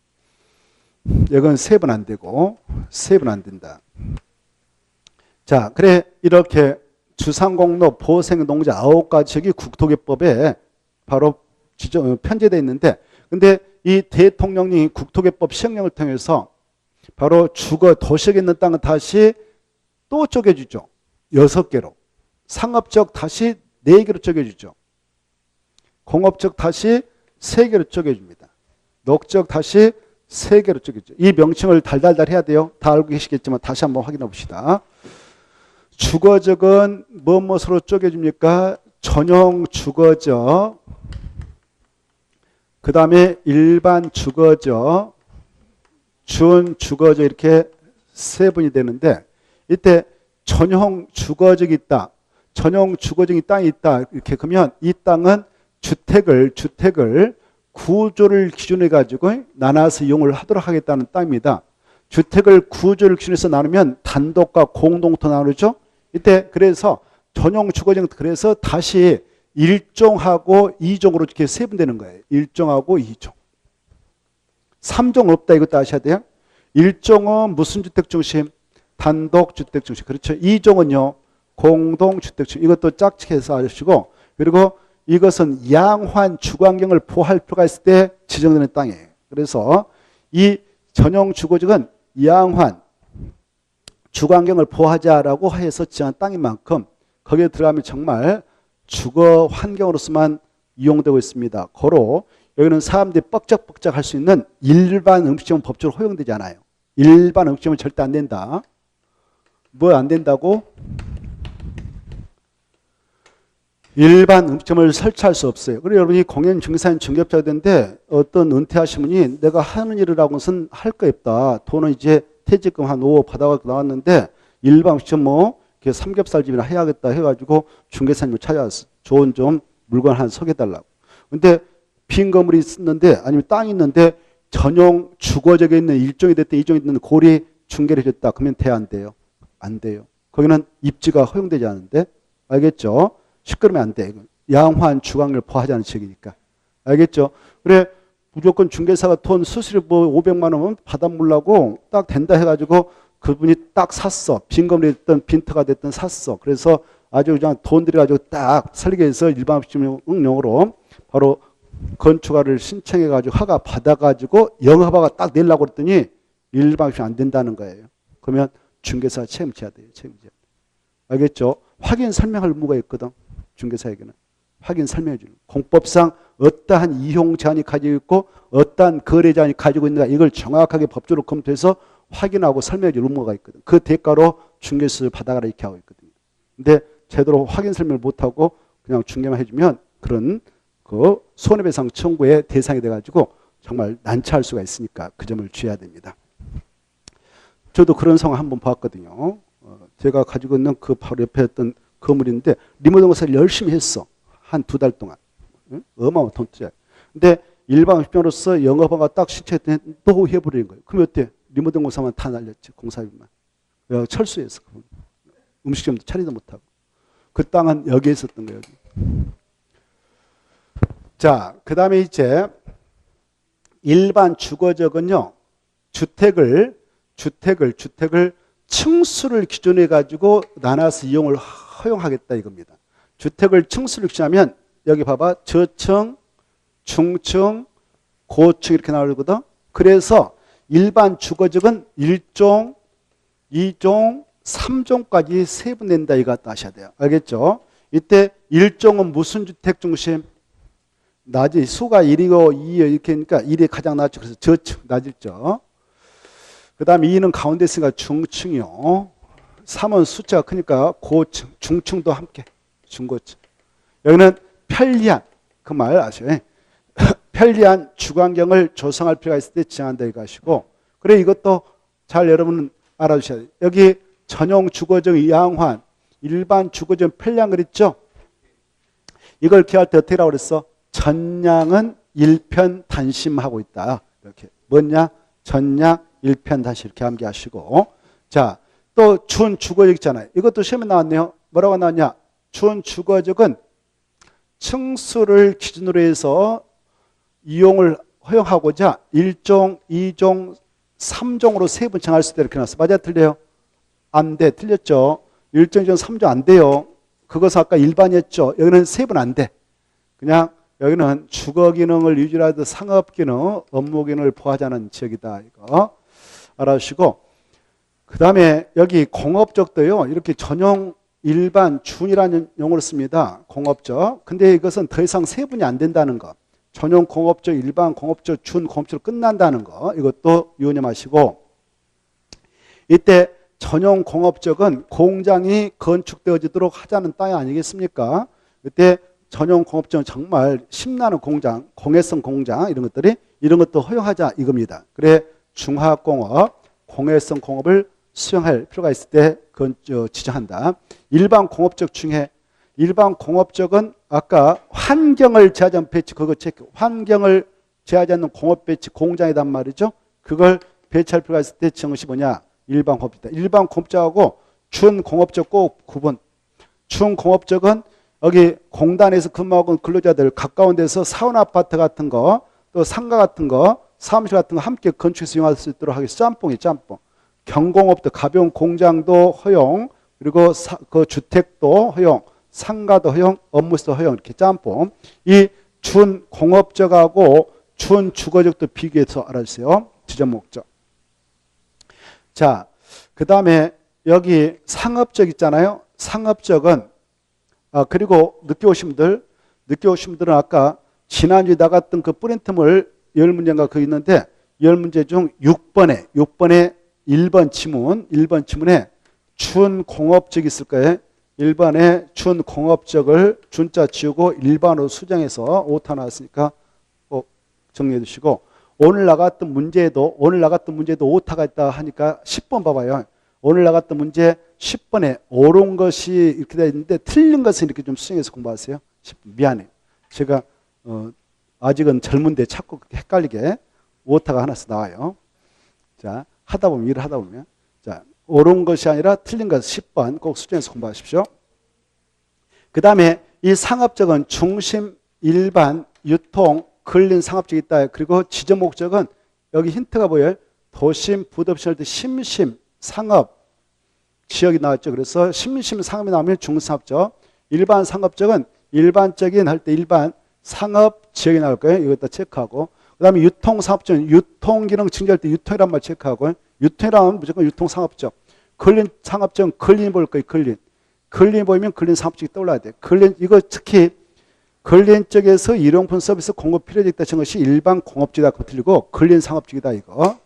이건 3번 안 되고 3번 안 된다. 자, 그래 이렇게 주상공로 보생농자 9가지 지역이 국토개법에 바로 편제되어 있는데 근데 이 대통령이 국토개법 시행령을 통해서 바로 주거 도시역에 있는 땅은 다시 또 쪼개주죠. 6개로. 상업적 다시 4개로 쪼개주죠. 공업적 다시 3개로 쪼개줍니다. 녹적 다시 3개로 쪼개주죠. 이 명칭을 달달달 해야 돼요. 다 알고 계시겠지만 다시 한번 확인해 봅시다. 주거적은 무엇으로 쪼개줍니까? 전용 주거적, 그 다음에 일반 주거적, 준 주거적 이렇게 3분이 되는데 이때 전용 주거적이 있다. 전용 주거적인 땅이 있다. 이렇게 그러면 이 땅은 주택을 구조를 기준해 가지고 나눠서 이용을 하도록 하겠다는 땅입니다. 주택을 구조를 기준해서 나누면 단독과 공동토 나누죠. 이때 그래서 전용 주거적 그래서 다시 1종하고 2종으로 이렇게 세분되는 거예요. 1종하고 2종. 3종 없다 이것도 아셔야 돼요. 1종은 무슨 주택 중심? 단독 주택 중심. 그렇죠. 2종은요. 공동 주택 중심. 이것도 짝짓해서 아시고 그리고 이것은 양환 주거환경을 보호할 필요가 있을 때 지정되는 땅이에요. 그래서 이 전용 주거적은 양환 주거환경을 보호하자라고 해서 지정한 땅인 만큼 거기에 들어가면 정말 주거 환경으로서만 이용되고 있습니다. 고로 여기는 사람들이 뻑적뻑적 할 수 있는 일반 음식점은 법적으로 허용되지 않아요. 일반 음식점은 절대 안 된다. 뭐 안 된다고? 일반 음식점을 설치할 수 없어요. 그리고 여러분이 공연 중개사님 중개업자가 되는데 어떤 은퇴하신 분이 내가 하는 일을 하고는 할 거 없다. 돈은 이제 퇴직금 한 5억 받아가지고 나왔는데 일반 음식점 뭐 삼겹살집이나 해야겠다 해가지고 중개사님을 찾아왔어. 좋은 좀 물건 하나 소개해달라고. 근데 빈 건물이 있는데 아니면 땅이 있는데 전용 주거지역에 있는 일종이 됐든 이종이 됐든 고리 중개를 해줬다. 그러면 돼 안 돼요? 안 돼요. 거기는 입지가 허용되지 않은데 알겠죠? 시끄러우면 안 돼. 양호한 주관을 보호하자는 지역이니까. 알겠죠? 그래 무조건 중개사가 돈 수수료 뭐 500만 원 받아물라고 딱 된다 해가지고 그분이 딱 샀어. 빈 건물이 됐든 빈터가 됐든 샀어. 그래서 아주 그냥 돈 들여가지고 딱 설계해서 일반 업종용으로 바로 건축화를 신청해가지고 허가 받아가지고 영업허가 딱 내려고 그랬더니 일반 업종 안 된다는 거예요. 그러면 중개사가 책임져야 돼요. 책임져야 돼요. 알겠죠? 확인 설명할 의무가 있거든. 중개사에게는. 확인 설명해 주는. 공법상 어떠한 이용 제한이 가지고 있고 어떠한 거래 제한이 가지고 있는가 이걸 정확하게 법적으로 검토해서 확인하고 설명해 줄 의무가 있거든. 그 대가로 중개수를 받아가라 이렇게 하고 있거든요. 근데 제대로 확인 설명을 못하고 그냥 중개만 해주면 그런 그 손해배상 청구의 대상이 돼가지고 정말 난처할 수가 있으니까 그 점을 주의해야 됩니다. 저도 그런 상황 한번 봤거든요. 제가 가지고 있는 그 바로 옆에 있던 건물인데 리모델링 공사를 열심히 했어. 한 2달 동안. 어마어마한 돈 투자. 근데 일반 음식점으로서 영업허가 딱 신청했더니 또 해버리는 거예요. 그럼 어때? 리모델링 공사만 다 날렸지. 공사비만. 철수했어. 음식점도 차리도 못하고. 그 땅은 여기에 있었던 거예요. 여기. 자, 그 다음에 이제 일반 주거지역은요. 주택을 층수를 기준으로 해가지고 나눠서 이용을 허용하겠다 이겁니다. 주택을 층수를 기준하면 여기 봐봐. 저층, 중층, 고층 이렇게 나오거든. 그래서 일반 주거지역은 1종, 2종, 3종까지 세분된다 이거 아셔야 돼요. 알겠죠? 이때 1종은 무슨 주택 중심? 낮이 수가 1이고 2 이렇게 하니까 1이 가장 낮죠. 그래서 저층 낮을죠. 그 다음에 2는 가운데 있으니까 중층이요. 3은 숫자가 크니까 고층, 중층도 함께 중고층. 여기는 편리한 그 말 아셔요. 편리한 주거환경을 조성할 필요가 있을 때 지정한다 이거 하시고 그래 이것도 잘 여러분 알아두셔야 돼요. 여기 전용 주거적 양환 일반 주거적 편리한 그랬죠. 이걸 기할 때 어떻게 하라고 그랬어? 전량은 일편단심하고 있다. 이렇게 뭐냐? 전량 일편단심 이렇게 암기하시고 자, 또 준 주거적 있잖아요. 이것도 시험에 나왔네요. 뭐라고 나왔냐? 준 주거적은 층수를 기준으로 해서 이용을 허용하고자 1종, 2종, 3종으로 세분 정할 수 있다 이렇게 나왔어. 맞아 틀려요? 안 돼. 틀렸죠? 1종, 2종, 3종 안 돼요. 그것은 아까 일반이었죠. 여기는 세분 안 돼. 그냥 여기는 주거 기능을 유지하듯 상업 기능, 업무 기능을 보호하자는 지역이다. 이거 알아주시고 그 다음에 여기 공업적도요. 이렇게 전용 일반 준이라는 용어를 씁니다. 공업적. 근데 이것은 더 이상 세분이 안 된다는 거. 전용 공업적, 일반 공업적, 준 공업적으로 끝난다는 거. 이것도 유념하시고 이때 전용 공업적은 공장이 건축되어지도록 하자는 땅이 아니겠습니까? 그때 전용 공업적은 정말 심나는 공장, 공해성 공장 이런 것도 허용하자 이겁니다. 그래 중화공업, 공해성 공업을 수용할 필요가 있을 때 그건 지정한다. 일반 공업적 중에 일반 공업적은 아까 환경을 제하지 않는 배치 그거 체크. 환경을 제하지 않는 공업 배치 공장이란 말이죠. 그걸 배치할 필요가 있을 때 지정한 것이 뭐냐? 일반 공업이다. 일반 공업적하고 준공업적 꼭 구분. 준공업적은 여기 공단에서 근무하고 근로자들 가까운 데서 사원 아파트 같은 거 또 상가 같은 거 사무실 같은 거 함께 건축해서 이용할 수 있도록 하기 짬뽕이 짬뽕. 경공업도 가벼운 공장도 허용 그리고 그 주택도 허용 상가도 허용 업무시도 허용 이렇게 짬뽕. 이 준공업적하고 준주거적도 비교해서 알아주세요. 지정 목적. 자, 그 다음에 여기 상업적 있잖아요. 상업적은 그리고 늦게 오신 분들은 아까 지난주에 나갔던 그 프린트물 10문제인가 그거 있는데 10문제 중 6번에 1번 지문에 준공업적 있을 거예요. 1번에 준공업적을 준자 지우고 일반으로 수정해서 오타 나왔으니까 꼭 정리해 두시고 오늘 나갔던 문제에도 오타가 있다 하니까 10번 봐봐요. 오늘 나갔던 문제 10번에 옳은 것이 이렇게 되어 있는데 틀린 것은 이렇게 좀 수정해서 공부하세요. 미안해요. 제가 아직은 젊은데 자꾸 헷갈리게 오타가 하나씩 나와요. 자, 일을 하다 보면 자, 옳은 것이 아니라 틀린 것 10번 꼭 수정해서 공부하십시오. 그 다음에 이 상업적은 중심, 일반, 유통, 근린 상업적이 있다. 그리고 지정 목적은 여기 힌트가 보여요. 도심, 부도시 할 때 심심, 상업, 지역이 나왔죠. 그래서 심심, 상업이 나오면 중상업적. 일반 상업적은 일반적인 할 때 일반, 상업, 지역이 나올 거예요. 이것도 체크하고. 그 다음에 유통, 상업적은 유통 기능 증대할 때 유통이란 말 체크하고. 유통이라면 무조건 유통, 상업적. 근린, 상업적은 근린이 보일 거예요. 근린이 보이면 근린, 상업적이 떠올라야 돼. 근린, 이거 특히 근린 쪽에서 일용품 서비스 공급 필요적 있다 친 것이 일반 공업지다 틀리고 근린 상업적이다 이거.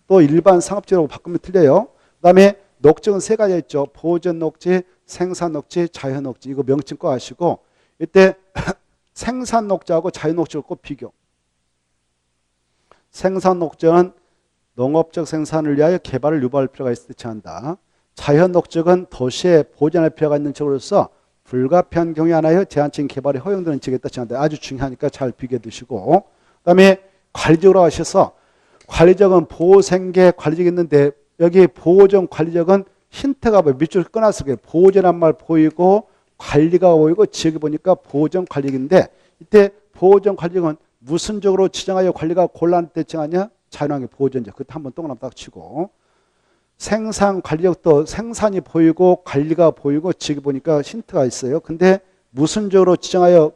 또 일반 상업적이라고 바꾸면 틀려요. 그 다음에 녹적은 세 가지가 있죠. 보전 녹지, 생산 녹지, 자연 녹지. 이거 명칭 꼭 아시고 이때 생산 녹지하고 자연 녹지를 꼭 비교. 생산 녹지는 농업적 생산을 위하여 개발을 유발할 필요가 있을 때 제한한다. 자연 녹적은 도시에 보존할 필요가 있는 적으로서 불가피한 경우에 하나여 제한적인 개발에 허용되는 지역에 따지는데 아주 중요하니까 잘 비교해 두시고 그 다음에 관리적으로 하셔서 관리적은 보호생계 관리적 있는데 여기 보호전 관리적은 힌트가 보여 밑줄 끊었을 거예요. 보호전한 말 보이고 관리가 보이고 지역이 보니까 보호전 관리적인데 이때 보호전 관리적은 무슨 적으로 지정하여 관리가 곤란할 때 지정하냐 자연환경 보호전적 그때 한번 동그라미 딱 치고 생산 관리적도 생산이 보이고 관리가 보이고 지역이 보니까 힌트가 있어요. 근데 무슨 적으로 지정하여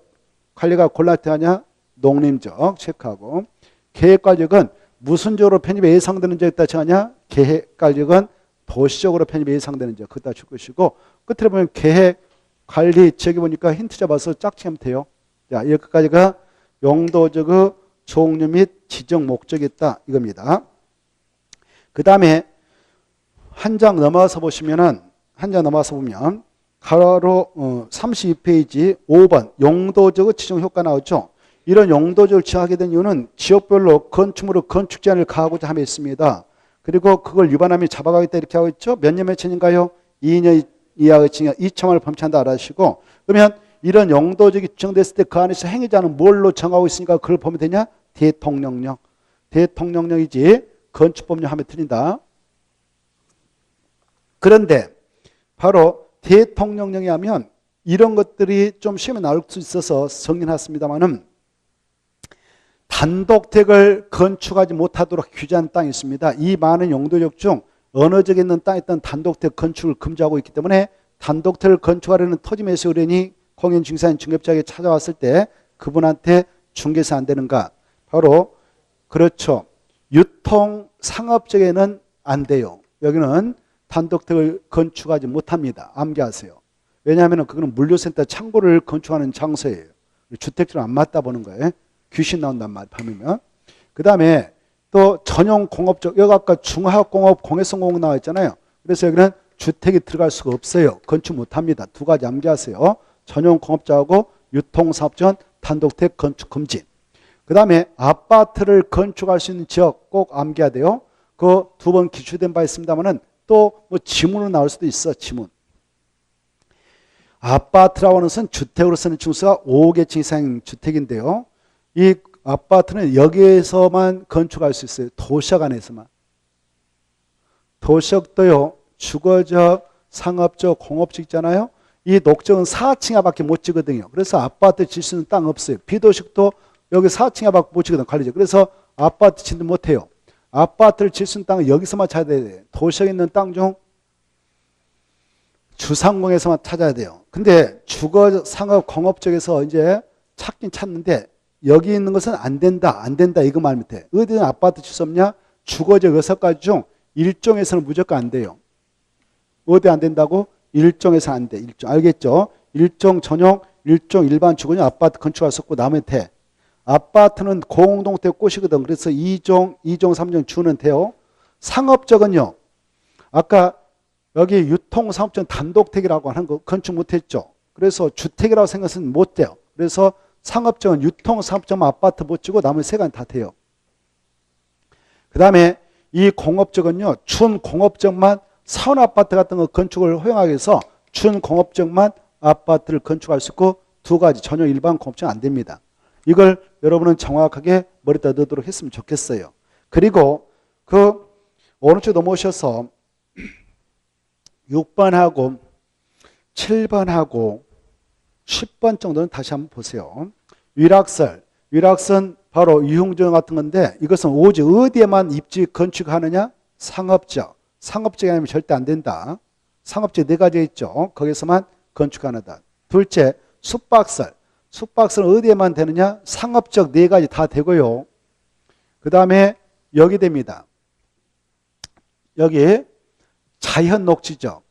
관리가 곤란할 때 하냐 농림적 체크하고 계획관리적은 무슨 적으로 편입이 예상되는 적에 따라 정하냐 계획관리적은 도시적으로 편입이 예상되는 적 그것다 줄 것이고 끝으로 보면 계획 관리 지역이 보니까 힌트 잡아서 짝지하면 돼요. 자, 여기까지가 용도적 종류 및 지정 목적이 있다 이겁니다. 그 다음에 한 장 넘어서 보시면은 가로 32페이지 5번 용도적 지정 효과 나오죠. 이런 용도적을 지정하게 된 이유는 지역별로 건축물의 건축 제한을 가하고자 함에 있습니다. 그리고 그걸 위반하면 잡아가겠다 이렇게 하고 있죠. 몇 년 며칠인가요? 2년 이하의 징역 2천만원을 범죄한다 알아주시고 그러면 이런 용도적이 지정됐을 때 그 안에서 행위자는 뭘로 정하고 있으니까 그걸 보면 되냐? 대통령령이지 건축법령 하면 틀린다. 그런데 바로 대통령령에 하면 이런 것들이 좀 시험에 나올 수 있어서 정리해놨습니다만은 단독택을 건축하지 못하도록 규제하는 땅이 있습니다. 이 많은 용도적 중 어느 지역에 있는 땅에 있던 단독택 건축을 금지하고 있기 때문에 단독택을 건축하려는 토지 매수 의뢰인이 공인 중개사인 중개업자에게 찾아왔을 때 그분한테 중개사 안 되는가? 바로 그렇죠. 유통 상업적에는 안 돼요. 여기는 단독택을 건축하지 못합니다. 암기하세요. 왜냐하면 그거는 물류센터 창고를 건축하는 장소예요. 주택지랑 안 맞다 보는 거예요. 귀신 나온단 말이에요. 밤이면. 그 다음에 또 전용 공업적, 여기 아까 중화공업, 공해성 공업 나와 있잖아요. 그래서 여기는 주택이 들어갈 수가 없어요. 건축 못합니다. 두 가지 암기하세요. 전용 공업자하고 유통사업자는 단독택 건축 금지. 그 다음에 아파트를 건축할 수 있는 지역 꼭 암기해야 돼요. 그 두 번 기출된 바 있습니다만은 또 뭐 지문으로 나올 수도 있어. 지문. 아파트라고 하는 것은 주택으로 쓰는 층수가 5개층 이상 주택인데요. 이 아파트는 여기에서만 건축할 수 있어요. 도시역 안에서만. 도시역도요. 주거적, 상업적, 공업적 있잖아요. 이 녹적은 4층 이하밖에 못 지거든요. 그래서 아파트 질 수 있는 땅 없어요. 비도식도 여기 4층 이하밖에 못 지거든요. 관리적. 그래서 아파트 짓는 못해요. 아파트를 질 수 있는 땅은 여기서만 찾아야 돼요. 도시역에 있는 땅 중 주상공에서만 찾아야 돼요. 근데 주거, 상업, 공업 쪽에서 이제 찾긴 찾는데 여기 있는 것은 안 된다, 안 된다 이거 말 못해. 어디든 아파트 질 수 없냐? 주거적 6가지 중 일종에서는 무조건 안 돼요. 어디 안 된다고? 일종에서 안 돼. 일종. 알겠죠? 일종 전용, 일종 일반 주거용 아파트 건축할 수 없고 남의 태. 아파트는 공동택 꽃이거든. 그래서 2종, 3종 주는 돼요. 상업적은요. 아까 여기 유통상업적 단독택이라고 하는 거 건축 못했죠. 그래서 주택이라고 생각은 못 돼요. 그래서 상업적은 유통상업적 아파트 못 주고 나머지 세 가지 다 돼요. 그 다음에 이 공업적은요. 준공업적만 사원아파트 같은 거 건축을 허용하기 위해서 준공업적만 아파트를 건축할 수 있고 두 가지 전용 일반 공업적은 안 됩니다. 이걸 여러분은 정확하게 머리에다 넣도록 했으면 좋겠어요. 그리고 그 오른쪽 넘어오셔서 6번하고 7번하고 10번 정도는 다시 한번 보세요. 위락설. 위락선 바로 유흥조용 같은 건데 이것은 오직 어디에만 입지 건축하느냐? 상업적. 상업적이 아니면 절대 안 된다. 상업적 네 가지 있죠. 거기서만 건축하는다. 둘째, 숙박설. 숙박설은 어디에만 되느냐? 상업적 네 가지 다 되고요. 그 다음에 여기 됩니다. 여기 자연 녹지죠.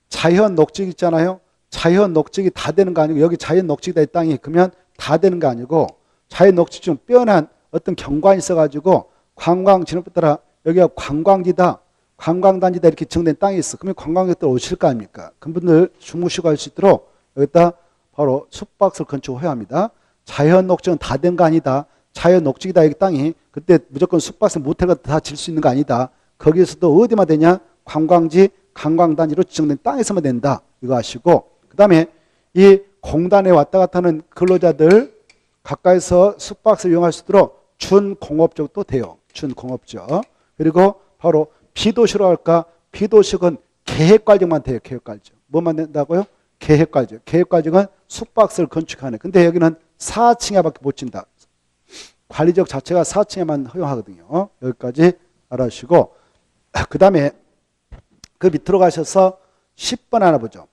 자연 녹지 있잖아요. 자연 녹지가 다 되는 거 아니고 여기 자연 녹지다 이 땅이 그러면 다 되는 거 아니고 자연 녹지 중 뼈난 어떤 경관이 있어가지고 관광 진흥법 따라 여기가 관광지다. 관광단지다 이렇게 정된 땅이 있어. 그러면 관광객들 오실 거 아닙니까? 그분들 주무시고 할 수 있도록 여기다 바로 숙박설 건축을 허용합니다. 자연 녹지는 다 된 거 아니다. 자연 녹지이다 이 땅이 그때 무조건 숙박설 모텔 같은 다 질 수 있는 거 아니다. 거기에서도 어디만 되냐? 관광지, 관광단지로 지정된 땅에서만 된다. 이거 아시고 그 다음에 이 공단에 왔다 갔다 하는 근로자들 가까이서 숙박설 이용할 수 있도록 준공업적도 돼요. 준공업적. 그리고 바로 비도시로 할까? 비도식은 계획관리만 돼요. 계획관리. 뭐만 된다고요? 계획관리. 계획관리는 숙박설 건축하네. 근데 여기는 4층에밖에 못 진다. 관리적 자체가 4층에만 허용하거든요. 여기까지 알아주시고 그 다음에 그 밑으로 가셔서 10번 하나 보죠.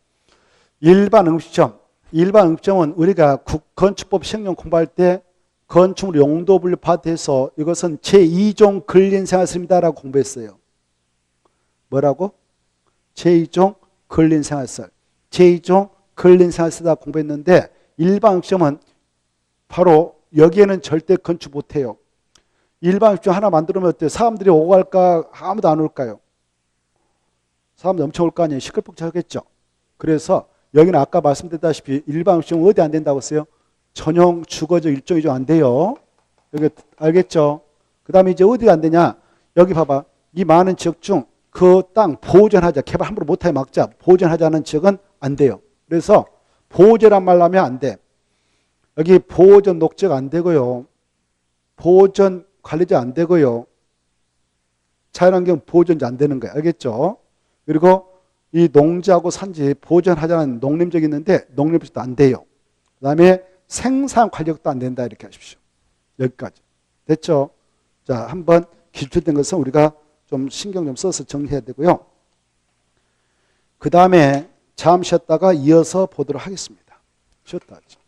일반 응시점. 일반 응시점은 우리가 건축법 시행령 공부할 때 건축물 용도 분류 파트에서 이것은 제2종 근린생활설입니다라고 공부했어요. 뭐라고? 제2종 근린생활설. 제2종 근린생활설이다 공부했는데 일반 응시점은 바로 여기에는 절대 건축 못해요. 일반 응시점 하나 만들면 어때요? 사람들이 오고 갈까? 아무도 안 올까요? 사람들 엄청 올 거 아니에요. 시끌벅적하겠죠. 그래서 여기는 아까 말씀드렸다시피 일반 응시점 어디 안 된다고 했어요? 전용 주거적 일종이 좀 안 돼요. 여기 알겠죠? 그 다음에 이제 어디가 안 되냐? 여기 봐봐. 이 많은 지역 중 그 땅 보존하자. 개발 함부로 못하게 막자. 보존하자는 지역은 안 돼요. 그래서 보존란 말 하면 안 돼. 여기 보존 녹지가 안 되고요. 보존 관리자 안 되고요. 자연환경 보존자 안 되는 거예요. 알겠죠? 그리고 이 농지하고 산지 보존하자는 농림적이 있는데 농림적도 안 돼요. 그 다음에 생산 관리력도 안 된다 이렇게 하십시오. 여기까지. 됐죠? 자, 한번 기출된 것은 우리가 좀 신경 좀 써서 정리해야 되고요. 그 다음에 잠시 쉬었다가 이어서 보도록 하겠습니다. 쉬었다 하죠.